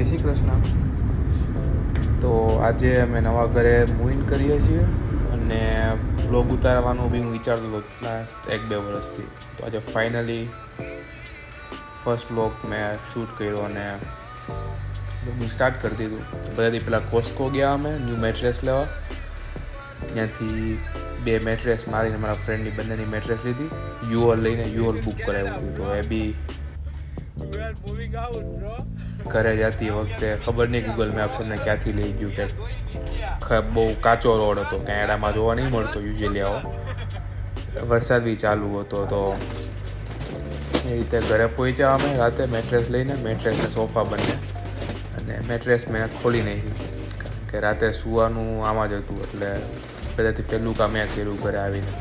જય શ્રી કૃષ્ણ. તો આજે અમે નવા ઘરે મૂવ ઇન કરીએ છીએ અને બ્લોગ ઉતારવાનું બી હું વિચારતો હતો લાસ્ટ 1-2 વર્ષથી. તો આજે ફાઇનલી ફર્સ્ટ બ્લોગ મેં શૂટ કર્યો અને બ્લોગિંગ સ્ટાર્ટ કરી દીધું. બધાથી પહેલાં કોસ્કો ગયા અમે ન્યૂ મેટ્રેસ લેવા. ત્યાંથી 2 મેટ્રેસ મારીને મારા ફ્રેન્ડની બંનેની મેટ્રેસ લીધી. યુઓલ લઈને યુઓલ બુક કરાવ્યું હતું. તો એ બી ઘરે જતી વખતે ખબર નહીં ગૂગલ મેપ્સ અમને ક્યાંથી લઈ ગયું કે બહુ કાચો રોડ હતો, કેનેડામાં જોવા નહીં મળતો યુઝ્યુઅલી આવો. વરસાદ બી ચાલુ હતો. તો એ રીતે ઘરે પહોંચ્યા અમે રાતે મેટ્રેસ લઈને, મેટ્રેસને સોફા બંને. અને મેટ્રેસ મેં ખોલી નાખી કારણ કે રાતે સૂવાનું આમાં જ હતું. એટલે બધાથી પહેલું કામ મેં કર્યું ઘરે આવીને.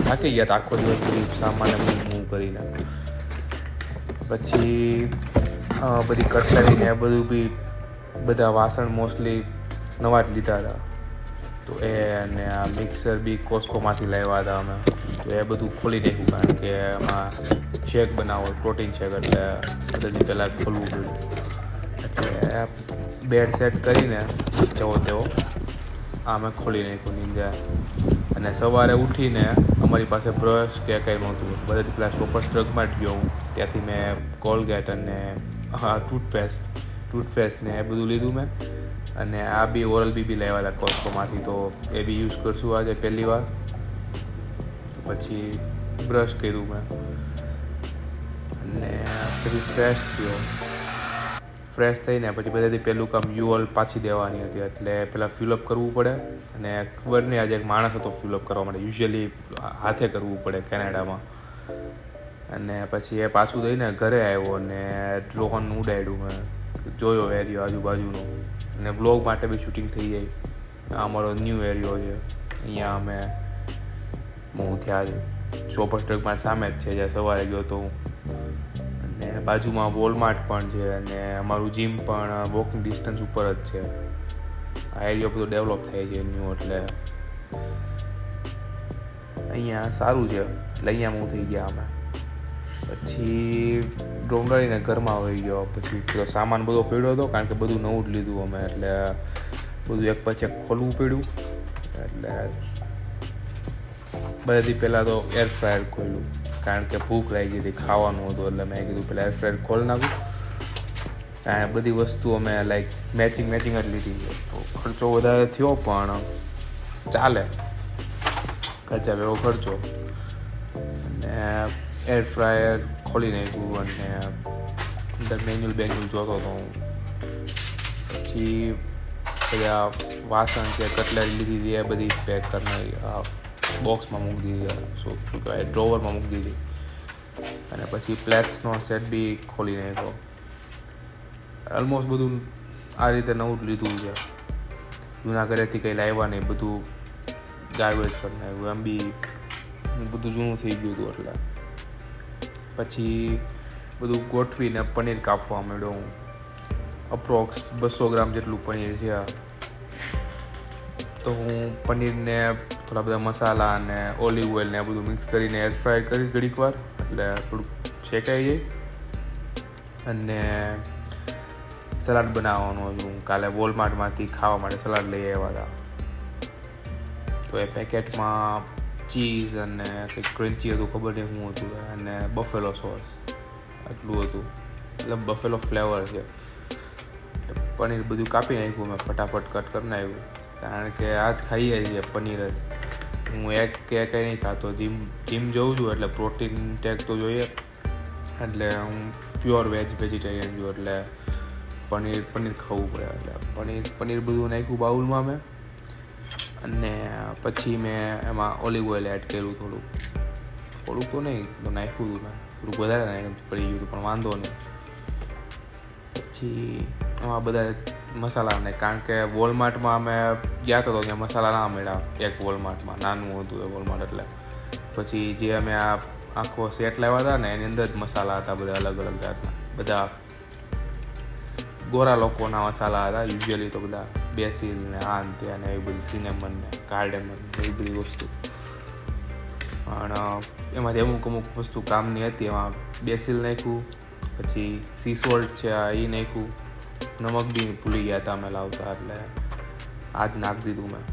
થાકી ગયા આખો દિવસ સામાન્ય મૂવ કરીને. પછી બધી કટલેરી ને બધું બી બધા વાસણ મોસ્ટલી નવા જ લીધા હતા. તો એ અને આ મિક્સર બી કોસ્કોમાંથી લાવ્યા હતા અમે. તો એ બધું ખોલી નાખ્યું કારણ કે એમાં શેક બનાવો, પ્રોટીન શેક, એટલે બધાથી પહેલાં ખોલવું પડ્યું. એટલે બેડ સેટ કરીને જેવો તેવો અમે ખોલી નાખ્યું નીંજા. અને સવારે ઉઠીને અમારી પાસે બ્રશ કે કંઈ નહોતું. બધાથી પહેલાં શોપર્સ ડ્રગમાં જ ગયો હું. ત્યાંથી મેં કોલગેટ અને ટૂથપેસ્ટ ને એ બધું લીધું મેં. અને આ બી ઓરલ બી લાવ્યા હતા કોસ્કોમાંથી. તો એ બી યુઝ કરશું આજે પહેલી વાર. પછી બ્રશ કર્યું મેં અને પછી ફ્રેશ થયો. ફ્રેશ થઈને પછી બધાથી પહેલું કામ યુઓલ પાછી દેવાની હતી. એટલે પહેલાં ફિલઅપ કરવું પડે. અને ખબર નહીં આજે એક માણસ હતો ફિલઅપ કરવા માટે. યુઝ્યુઅલી હાથે કરવું પડે કેનેડામાં. અને પછી એ પાછું દઈને ઘરે આવ્યો અને ડ્રોન ઉડાડ્યું મેં. જોયો એરિયો આજુબાજુનો. અને વ્લોગ માટે બી શૂટિંગ થઈ જાય. આ અમારો ન્યૂ એરિયો છે. અહીંયા અમે હું થયા છે શોપર્સ ડ્રગમાં સામે જ છે જ્યાં સવારે ગયો હતો હું. અને બાજુમાં વોલમાર્ટ પણ છે અને અમારું જીમ પણ વોકિંગ ડિસ્ટન્સ ઉપર જ છે. આ એરિયો બધો ડેવલપ થાય છે ન્યૂ. એટલે અહીંયા સારું છે. એટલે અહીંયા મૂવ થઈ ગયા અમે. પછી ડોંગળીને ઘરમાં આવી ગયો. પછી પેલો સામાન બધો પડ્યો હતો કારણ કે બધું નવું જ લીધું અમે. એટલે બધું એક પછી એક ખોલવું પડ્યું. એટલે બધાથી પહેલાં તો એર ફ્રાયર ખોલ્યું કારણ કે ભૂખ લાગી હતી, ખાવાનું હતું. એટલે મેં કીધું પહેલાં એર ફ્રાયર ખોલી નાખું. અને બધી વસ્તુ અમે લાઈક મેચિંગ જ લીધી છે. તો ખર્ચો વધારે થયો પણ ચાલે, ખર્ચા ભેગો ખર્ચો. અને એર ફ્રાયર ખોલી નાખ્યું અને અંદર મેન્યુઅલ જોતો હતો હું. પછી બધા વાસણ છે, કટલેરી લીધી હતી, એ બધી પેક કરી બોક્સમાં મૂકી દીધી, શું કહેવાય ડ્રોવરમાં મૂકી દીધી. અને પછી પ્લેટ્સનો સેટ બી ખોલી નાખ્યો. ઓલમોસ્ટ બધું આ રીતે નવું જ લીધું છે. જૂના ઘરેથી કંઈ લાવ્યા નહીં, બધું ગાર્બેજ કરી નાખ્યું. એમ બી બધું જૂનું થઈ ગયું હતું. એટલે પછી બધું ગોઠવીને પનીર કાપવા માંડ્યો હું. અપ્રોક્સ 200 ગ્રામ જેટલું પનીર છે. તો હું પનીરને થોડા બધા મસાલા અને ઓલિવ ઓઇલ ને બધું મિક્સ કરીને એર ફ્રાય કરી ઘડીક વાર. એટલે થોડુંક શેકાઈ જાય. અને સલાડ બનાવવાનું હતું. કાલે વોલમાર્ટમાંથી ખાવા માટે સલાડ લઈ આવ્યા હતા. તો એ પેકેટમાં ચીઝ અને કંઈક ક્રન્ચી હતું, ખબર નહીં શું હતું. અને બફેલો સોસ આટલું હતું. એટલે બફેલો ફ્લેવર છે. પનીર બધું કાપી નાખ્યું મેં, ફટાફટ કટ કરી નાખ્યું કારણ કે આજ ખાઈએ છીએ પનીર જ. હું એગ કે કંઈ નહીં ખાતો. જીમ જઉં છું એટલે પ્રોટીન ટેક તો જોઈએ. એટલે હું પ્યોર વેજીટેરિયન છું. એટલે પનીર ખાવું પડે. એટલે પનીર બધું નાખ્યું બાઉલમાં મેં. અને પછી મેં એમાં ઓલિવ ઓઇલ એડ કર્યું. થોડુંક તો નહીં તો નાખ્યું હતું મેં. થોડુંક વધારે નાખ્યું પડી ગયું પણ વાંધો નહીં. પછી એમાં બધા મસાલાને, કારણ કે વોલમાર્ટમાં અમે ગયા હતા તો ત્યાં મસાલા ના મળ્યા. એક વોલમાર્ટમાં નાનું હતું એ વોલમાર્ટ. એટલે પછી જે અમે આ આખો સેટ લાવ્યા હતા ને એની અંદર જ મસાલા હતા બધા અલગ અલગ જાતના. બધા ગોરા લોકોના મસાલા હતા યુઝ્યુઅલી. તો બધા બેસિલ ને આ ને ત્યાં ને એવી બધી સિનેમન ને કાર્ડેમન એવી બધી વસ્તુ. પણ એમાંથી અમુક વસ્તુ કામની હતી. એમાં બેસિલ નાખ્યું, પછી સી સોલ્ટ છે એ નાખ્યું, નમક બી ભૂલી ગયા હતા અમે લાવતા, એટલે આજ નાખી દીધું મેં.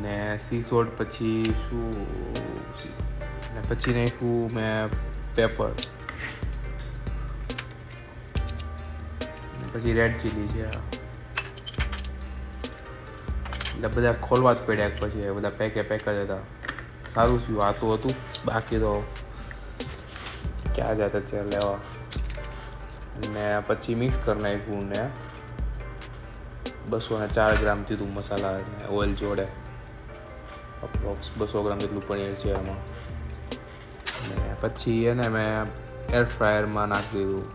ને સી સોલ્ટ પછી શું ને પછી નાખ્યું મેં પેપર, પછી રેડ ચીલી છે. એટલે બધા ખોલવા જ પડ્યા પછી, બધા પેક જ હતા. સારું થયું આ તો હતું, બાકી તો ક્યાં જતા છે લેવા. ને પછી મિક્સ કરી નાખ્યું ને 204 ગ્રામ દીધું મસાલા ને ઓઇલ જોડે. અપ્રોક્સ 200 ગ્રામ જેટલું પનીર છે એમાં. ને પછી એને મેં એર ફ્રાયરમાં નાખી દીધું.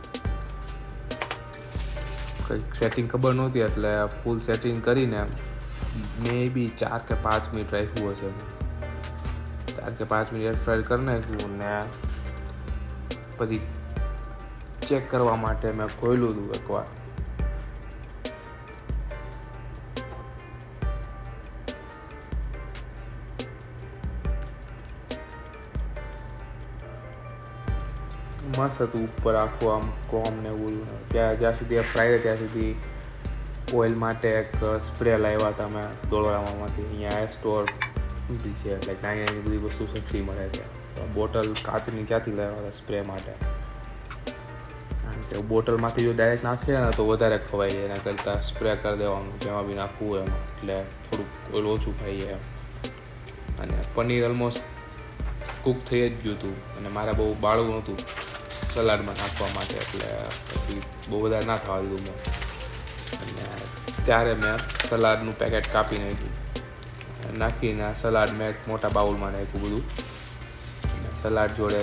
કંઈક સેટિંગ ખબર નહોતી એટલે ફૂલ સેટિંગ કરીને મે બી 4 કે 5 મિનિટ રાખ્યું હશે. 4 કે 5 મિનિટ એર ફ્રાય કરી નાખ્યું ને પછી ચેક કરવા માટે મેં ખોલ્યું હતું એકવાર. મસ્ત હતું ઉપર આખું આમ ક્રોમ ને એવું. જ્યાં સુધી ફ્રાય ત્યાં સુધી ઓઇલ માટે એક સ્પ્રે લાવ્યા હતા મેં દોલરામાંથી. અહીંયા સ્ટોર બી છે, લાઈક નાની નાની બધી વસ્તુ સસ્તી મળે છે. બોટલ કાચની ક્યાંથી લાવ્યા હતા સ્પ્રે માટે? કારણ કે બોટલમાંથી જો ડાયરેક્ટ નાખીએ ને તો વધારે ખવાય જાય, એના કરતાં સ્પ્રે કરી દેવાનું જેમાં બી નાખવું હોય એમાં, એટલે થોડુંક ઓઇલ ઓછું ખાઈએ એમ. અને પનીર ઓલમોસ્ટ કૂક થઈ જ ગયું હતું અને મારે બહુ બાળવું નહોતું સલાડમાં નાખવા માટે, એટલે પછી બહુ વધારે ના થવા દીધું મેં. અને ત્યારે મેં સલાડનું પેકેટ કાપી નાખ્યું, નાખીને સલાડ મેં એક મોટા બાઉલમાં નાખ્યું બધું. સલાડ જોડે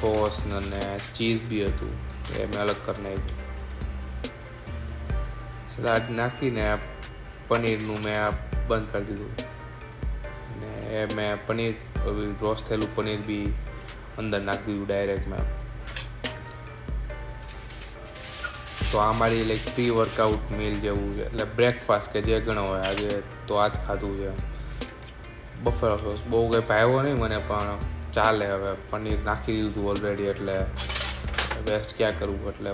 સોસ અને ચીઝ બી હતું એ મેં અલગ કરી નાખ્યું. સલાડ નાખીને પનીરનું મેં બંધ કરી દીધું. અને એ મેં પનીર રોસ્ટ થયેલું પનીર બી અંદર નાખી દીધું ડાયરેક્ટ મેં. તો આ મારી લાઈક પ્રી વર્કઆઉટ મીલ જેવું છે, એટલે બ્રેકફાસ્ટ કે જે ગણો હોય આજે તો આ જ ખાધું છે. બફેલો સોસ બહુ કંઈ ભાવ્યો નહીં મને, પણ ચાલે. હવે પનીર નાખી દીધું હતું ઓલરેડી, એટલે વેસ્ટ ક્યાં કરવું, એટલે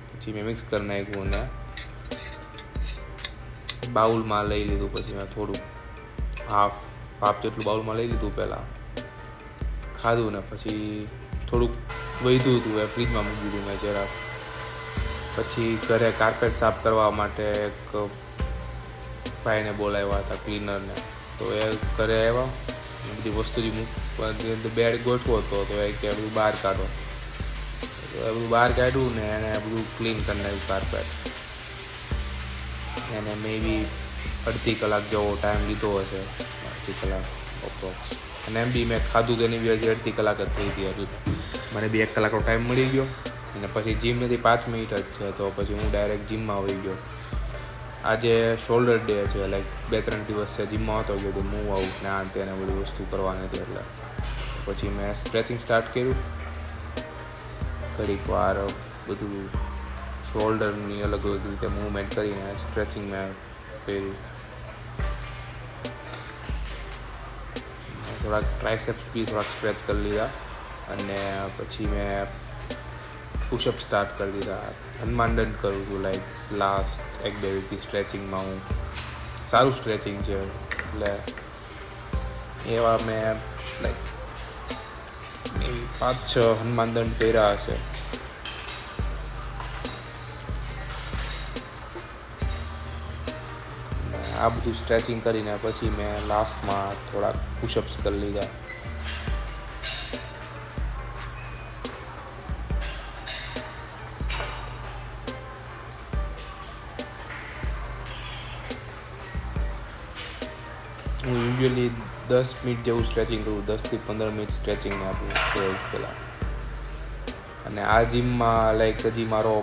પછી મેં મિક્સ કરી નાખ્યું ને બાઉલમાં લઈ લીધું. પછી મેં થોડું હાફ જેટલું બાઉલમાં લઈ લીધું પહેલાં, ખાધું ને પછી થોડુંક વધ્યું હતું એ ફ્રીજમાં મૂકી દીધું મેં જરાક. પછી ઘરે કાર્પેટ સાફ કરવા માટે એક ભાઈને બોલાવ્યા હતા ક્લીનરને, તો એ ઘરે આવ્યા. બધી વસ્તુ બેડ ગોઠવો હતો તો એ કે બધું બહાર કાઢો, તો એ બધું બહાર કાઢ્યું ને એને બધું ક્લીન કરી નાખ્યું કાર્પેટ. એને મે બી 1.5 કલાક જેવો ટાઈમ લીધો હશે, 1.5 કલાક અપ્રોક્સ. અને એમ બી મેં ખાધું તેની બી 1.5 કલાક જ થઈ ગઈ હતી. મને બી 1 કલાકનો ટાઈમ મળી ગયો. અને પછી જીમ નથી 5 મિનિટ જ છે, તો પછી હું ડાયરેક્ટ જીમમાં આવી ગયો. આજે શોલ્ડર ડે છે, લાઈક 2-3 દિવસ છે જીમમાં હતો ગયો, તો મૂવ આઉટ ને આ તેને બધી વસ્તુ કરવાની હતી. એટલે પછી મેં સ્ટ્રેચિંગ સ્ટાર્ટ કર્યું. ઘડીક વાર બધું શોલ્ડરની અલગ અલગ રીતે મૂવમેન્ટ કરીને સ્ટ્રેચિંગ મેં કર્યું. થોડાક ટ્રાઇસેપ્સ બી થોડાક સ્ટ્રેચ કરી લીધા. અને પછી મેં પુશઅપ સ્ટાર્ટ કરી દીધા. હનુમાન દંડ કરું છું, લાઈક લાસ્ટ 1-2 વીકથી સ્ટ્રેચિંગમાં હું. સારું સ્ટ્રેચિંગ છે, એટલે એવા મેં લાઈક 5-6 હનુમાન દંડ કર્યા હશે. આ બધું સ્ટ્રેચિંગ કરીને પછી મેં લાસ્ટમાં થોડાક પુશઅપ્સ કરી લીધા. હું યુઝ્યુઅલી 10 મિનિટ જેવું સ્ટ્રેચિંગ કરું, 10 થી 15 મિનિટ સ્ટ્રેચિંગને આપું છે પહેલાં. અને આ જીમમાં લાઈક હજી મારો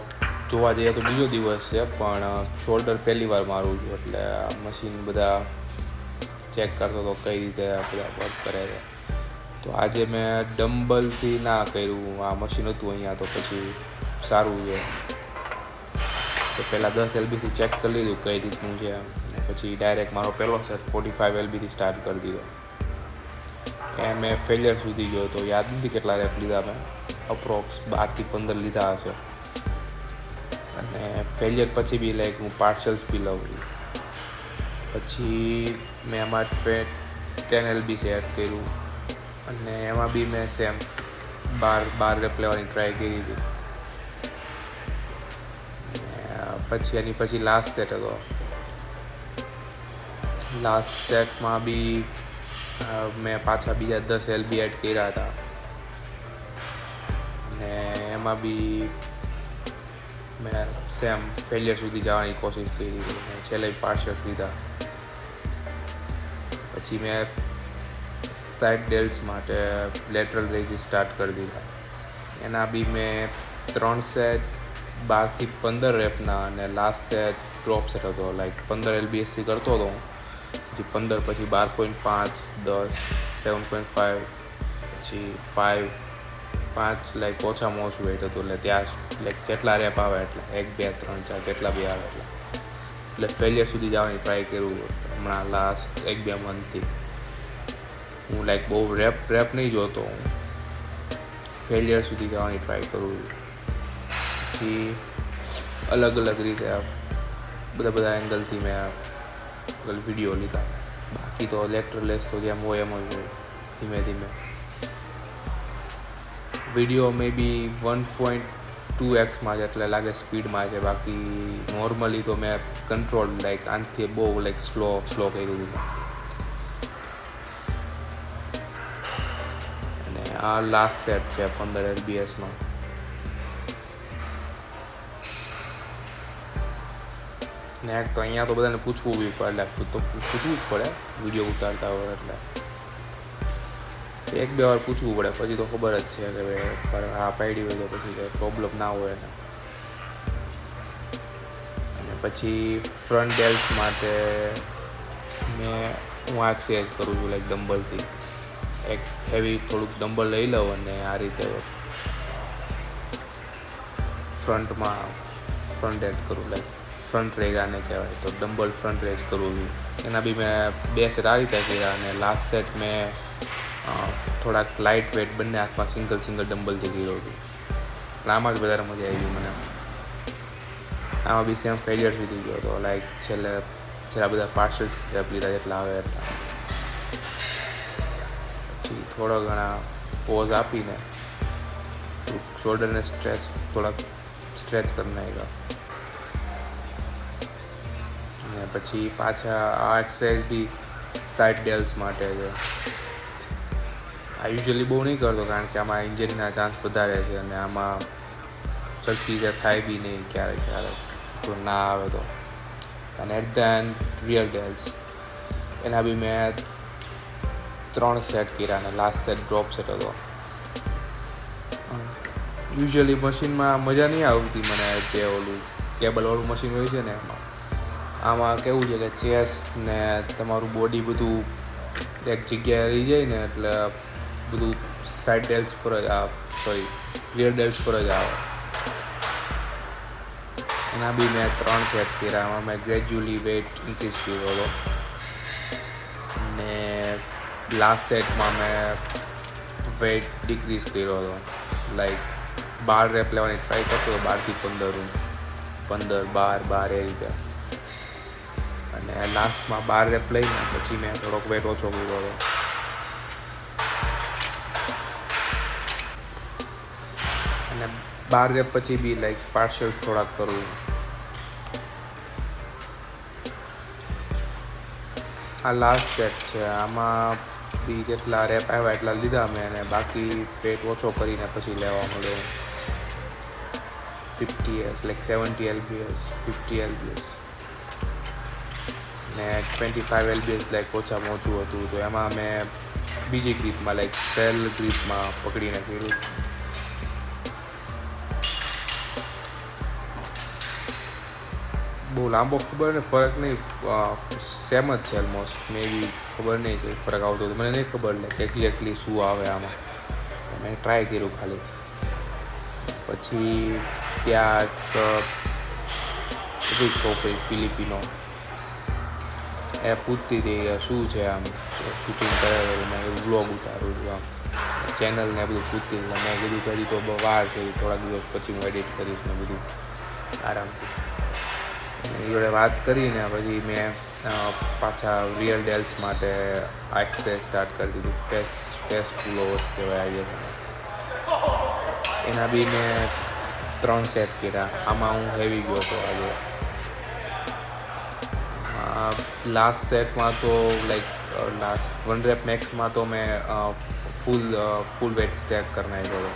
જોવા જઈએ તો બીજો દિવસ છે, પણ શોલ્ડર પહેલી વાર મારું છું, એટલે આ મશીન બધા ચેક કરતો તો કઈ રીતે બધા વર્ક કરે છે. તો આજે મેં ડમ્બલથી ના કર્યું, આ મશીન હતું અહીંયા તો પછી સારું છે. તો પહેલાં 10 LBથી ચેક કરી લીધું કઈ રીતનું છે, અને પછી ડાયરેક્ટ મારો પહેલો સેટ 45 LBથી સ્ટાર્ટ કરી દીધો. એ મેં ફેલિયર સુધી ગયો તો યાદ નથી કેટલા રેપ લીધા મેં, અપ્રોક્સ 12 થી 15 લીધા હશે. અને ફેલિયર પછી બી લાઈક હું પાર્સલ્સ બી લઉં છું. પછી મેં એમાં 10 LB એડ કર્યું અને એમાં બી મેં સેમ 12 રેપ લેવાની ટ્રાય કરી હતી. પછી એની પછી લાસ્ટ સેટ હતો. લાસ્ટ સેટમાં બી મેં પાછા બીજા 10 LB એડ કર્યા હતા અને એમાં બી મેં સેમ ફેલિયર સુધી જવાની કોશિશ કરી હતી. છેલ્લે પાર્સલ્સ લીધા. પછી મેં સાઇડ ડેલ્સ માટે લેટરલ રેઝિસ સ્ટાર્ટ કરી દીધા. એના બી મેં 3 સેટ 12 થી 15 રેપના અને લાસ્ટ સેટ ડ્રોપ સેટ હતો. લાઈક 15 LBSથી કરતો હતો હું, પછી 15, પછી 12.5, 10, 7.5, પછી 5 લાઈક ઓછામાં ઓછું વેટ હતું. એટલે ત્યાં લાઈક જેટલા રેપ આવે એટલા 1, 2, 3, 4 જેટલા બી આવે એટલે ફેલિયર સુધી જવાની ટ્રાય કરું. હમણાં લાસ્ટ 1-2 મંથથી હું લાઈક બહુ રેપ નહીં જોતો, હું ફેલિયર સુધી જવાની ટ્રાય કરું. પછી અલગ રીતે બધા એંગલથી મેં વિડીયો લીધા. બાકી તો લેટરલેસ તો જેમ હોય એમ જ હોય. ધીમે વિડીયો મે બી 1.2x જેટલે લાગે સ્પીડમાં છે. બાકી નોર્મલી તો મેં કંટ્રોલ લાઈક આનાથી બહુ લાઈક સ્લો કર્યું હતું. અને આ લાસ્ટ સેટ છે 15 LBSનો. ને તો અહીંયા તો બધાને પૂછવું બી પડે, પૂછવું જ પડે વિડીયો ઉતારતા હોય એટલે 1-2 વાર પૂછવું પડે. પછી તો ખબર જ છે કે ભાઈ હા પાડી હોય તો પછી કંઈ પ્રોબ્લેમ ના હોય ને. અને પછી ફ્રન્ટ ડેલ્સ માટે હું એક્સરસાઇઝ કરું છું લાઈક ડમ્બલથી. એક હેવી થોડુંક ડમ્બલ લઈ લઉં અને આ રીતે ફ્રન્ટ એડ કરું. લાઈક ફ્રન્ટ રેઝ આને કહેવાય, તો ડમ્બલ ફ્રન્ટ રેઝ કરું છું. એના બી મેં 2 સેટ આ રીતે કર્યા અને લાસ્ટ સેટ મેં થોડાક લાઇટ વેટ બંને હાથમાં સિંગલ ડમ્બલથી કર્યો હતું. પણ આમાં જ વધારે મજા આવી મને. આમાં બી સેમ ફેલિયર સુધી ગયો હતો. લાઈક છેલ્લે બધા પાર્સલ્સ લીધા જેટલા આવે એટલા. પછી થોડા ઘણા પોઝ આપીને શોલ્ડરને થોડાક સ્ટ્રેચ કરી નાખ્યા. અને પછી પાછા આ એક્સરસાઇઝ બી સાઇડ ડેલ્સ માટે છે. આ યુઝ્યુઅલી બહુ નહીં કરતો કારણ કે આમાં ઇન્જરીના ચાન્સ વધારે છે અને આમાં સરખી રીતે થાય બી નહીં ક્યારેક તો ના આવે તો. અને at the and real Dell's એના બી મેં 3 સેટ કર્યા અને લાસ્ટ સેટ ડ્રોપ સેટ હતો. યુઝ્યુઅલી મશીનમાં મજા નહીં આવતી મને, જે ઓલું કેબલવાળું મશીન હોય છે ને એમાં. આમાં કેવું છે કે ચેસ્ટ ને તમારું બોડી બધું એક જગ્યાએ રહી જાય ને એટલે બધું સાઇડ ડેલ્સ પર જ રિયર ડેલ્સ પર જ આવે. એના બી મેં 3 સેટ કર્યા. એમાં મેં ગ્રેજ્યુઅલી વેઇટ ઇન્ક્રીઝ કર્યો હતો અને લાસ્ટ સેટમાં મેં વેઇટ ડિક્રીઝ કર્યો હતો. લાઈક 12 રેપ લેવાની ટ્રાય કરતો હતો, 12 થી 15, 12 એ રીતે. અને લાસ્ટમાં 12 રેપ લઈને પછી મેં થોડોક વેટ ઓછો કર્યો હતો. અને 12 રેપ પછી બી લાઈક પાર્શલ્સ થોડાક કરું. આ લાસ્ટ સેટ છે. આમાં બી જેટલા રેપ આવ્યા એટલા લીધા મેં અને બાકી વેટ ઓછો કરીને પછી લેવા મળ્યો. 50s લાઈક 70 LBS, 50 LBS ને 25 LBS લાઈક ઓછામાં ઓછું હતું. તો એમાં મેં બીજી ગ્રીપમાં લાઈક સેલ ગ્રીપમાં પકડીને કર્યું. બહુ લાંબો ખબર ને ફરક નહીં, સેમ જ છે ઓલમોસ્ટ. મે બી ખબર નહીં કે ફરક આવતો હતો, મને નહીં ખબર કે એક્ઝેક્ટલી શું આવે આમાં. મેં ટ્રાય કર્યું ખાલી. પછી ત્યાં એક છોકરી ફિલિપિનો એ પૂછતી હતી શું છે આમ શૂટિંગ કરે મેં એવું વ્લોગ ઉતારું છું આમ ચેનલ ને બધું પૂછતી હતી. મેં કીધું કરી તો વાર છે, થોડાક દિવસ પછી હું એડિટ કરીશ ને બધું. આરામથી. એ જોડે વાત કરીને પછી મેં પાછા રિયલ ડેલ્સ માટે એક્સરસાઇઝ સ્ટાર્ટ કરી દીધું. ફેસ પુલ-ઓવર્સ કહેવાય આજે. એના બી મેં 3 સેટ કર્યા. આમાં હું હેવી ગયો હતો આજે. લાસ્ટ સેટમાં તો લાસ્ટ 1 રેપ મેક્સમાં તો મેં ફૂલ વેટ સ્ટેક કરી નાખ્યો.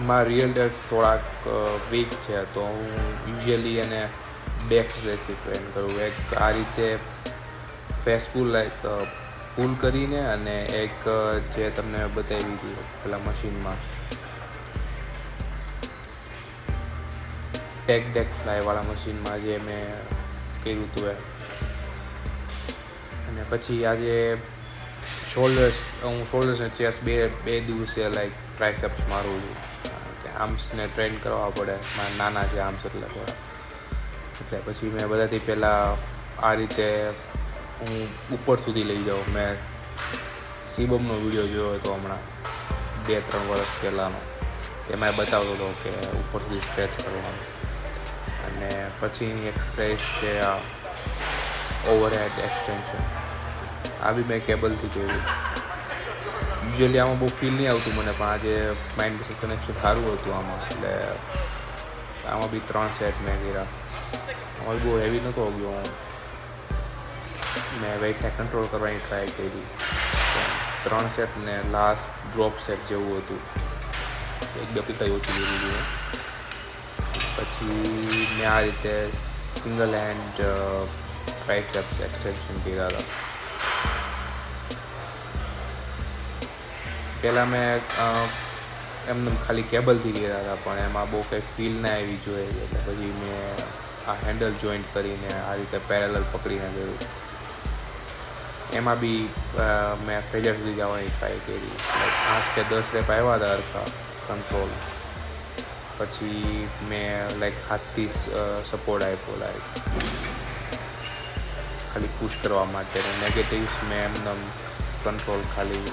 મારા રિયલ ડેલ્સ થોડાક વીક છે, તો હું યુઝ્યુઅલી એને બેક એક્સરસાઇઝથી ટ્રેન કરું. એક આ રીતે ફેસ પુલ પુલ કરીને, અને એક જે તમને બતાવી હતી પેલા મશીનમાં પેક ડેક ફ્લાયવાળા મશીનમાં જે મેં કર્યું હતું એ. અને પછી આજે શોલ્ડર્સ ને ચેસ્ટ બે દિવસે ટ્રાયસેપ્સ મારું છું, કે આર્મ્સને ટ્રેન કરવા પડે. મારા નાના છે આર્મ્સ એટલે પછી મેં બધાથી પહેલાં આ રીતે હું ઉપર સુધી લઈ જાઉં. મેં શિવમનો વિડીયો જોયો હતો હમણાં 2-3 વર્ષ પહેલાંનો. એમાં બતાવતો હતો કે ઉપર સુધી સ્ટ્રેચ કરવાનું. અને પછીની એક્સરસાઇઝ છે આ ઓવરહેડ એક્સટેન્શન. આ બી મેં કેબલથી કર્યું. યુઝ્યુઅલી આમાં બહુ ફીલ નહીં આવતું મને, પણ આજે માઇન્ડ મસલ કનેક્શન સારું હતું આમાં, એટલે આમાં બી 3 સેટ મેં કર્યા. આમાં બહુ હેવી નહોતો ગયો. મેં વેઇટને કંટ્રોલ કરવાની ટ્રાય કરી. 3 સેટ ને લાસ્ટ ડ્રોપ સેટ જેવું હતું, 1-2 પીકા ઓછી કરી દીધું. પછી મેં આ રીતે સિંગલ હેન્ડ ટ્રાયસેપ્સ એક્સટેન્શન કર્યા હતા. પહેલાં મેં એમને ખાલી કેબલથી કર્યા હતા, પણ એમાં બહુ કંઈ ફીલ ના આવી જોઈએ, એટલે પછી મેં આ હેન્ડલ જોઈન્ટ કરીને આ રીતે પેરેલલ પકડીને કર્યું. એમાં બી મેં ફેલિયર સુધી જવાની ટ્રાય કરી. 8 કે 10 રેપ આવ્યા હતા હરખા કંટ્રોલ. પછી મેં હાથથી સપોર્ટ આપ્યો, ખાલી પુશ કરવા માટે. નેગેટિવ્સ મેં એમને કંટ્રોલ ખાલી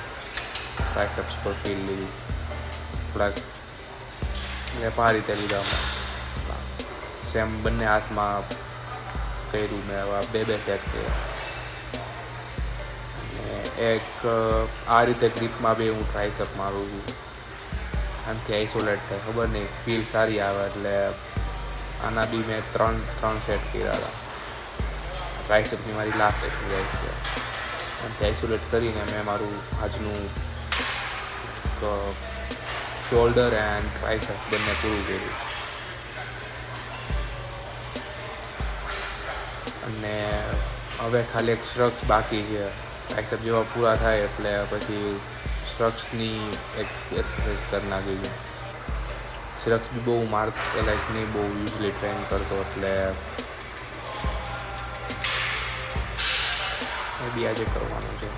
ટ્રાયસેપ્સ પર ફીલ લીધી થોડાક. આ રીતે લીધા મેં સેમ બંને હાથમાં કર્યું મેં. આવા 2 સેટ છે. એક આ રીતે ગ્રીપમાં બી હું ટ્રાયસેપ મારું છું. આનાથી આઇસોલેટ થાય, ખબર નહીં, ફીલ સારી આવે. એટલે આના બી મેં 3 સેટ કર્યા હતા. ટ્રાયસેપની મારી લાસ્ટ એક્સરસાઇઝ છે. આનાથી આઇસોલેટ કરીને મેં મારું આજનું શોલ્ડર એન્ડ ટ્રાયસેપ બંને પૂરું કર્યું. અને હવે ખાલી એક શ્રગ્સ બાકી છે. ટ્રાયસેપ જેવા પૂરા થાય એટલે પછી શ્રગ્સની એક એક્સરસાઇઝ કરી નાખી છે. શ્રગ્સ બી બહુ નહીં બહુ યુઝલી ટ્રેન કરતો, એટલે એ બી આજે કરવાનું છે.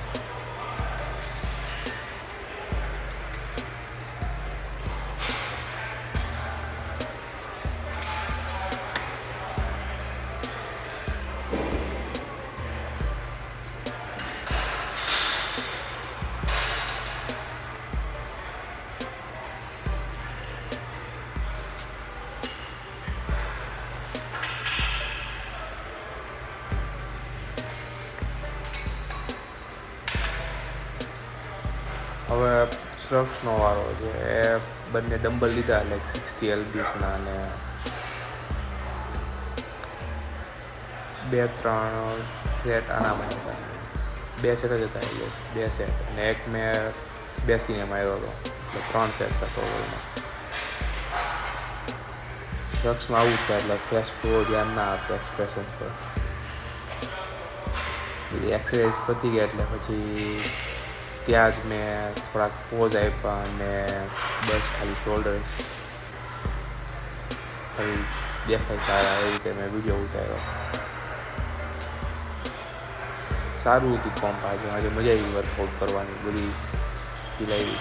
હવે શ્રગ્સનો વારો છે. એ બંને ડમ્બલ લીધા 60 LBsના, અને 2-3 સેટ આનામાં હતા. 2 સેટ જ હતા, 2 સેટ. અને એક મેં બેસીને માર્યો હતો, એટલે 3 સેટ હતા ટોટલમાં. શ્રગ્સમાં આવું થાય, એટલે ફેસ પૂરો ધ્યાન ના આપે એક્સપ્રેશન પર. બધી એક્સરસાઇઝ પતી ગઈ એટલે પછી ત્યાં જ મેં થોડાક પોઝ આપ્યા, અને બસ ખાલી શોલ્ડર્સ ખાલી દેખાય સારા એ રીતે મેં વિડીયો ઉતાર્યો. સારું હતું પંપ. આજે મજા આવી વર્કઆઉટ કરવાની, બધી ફીલ આવી.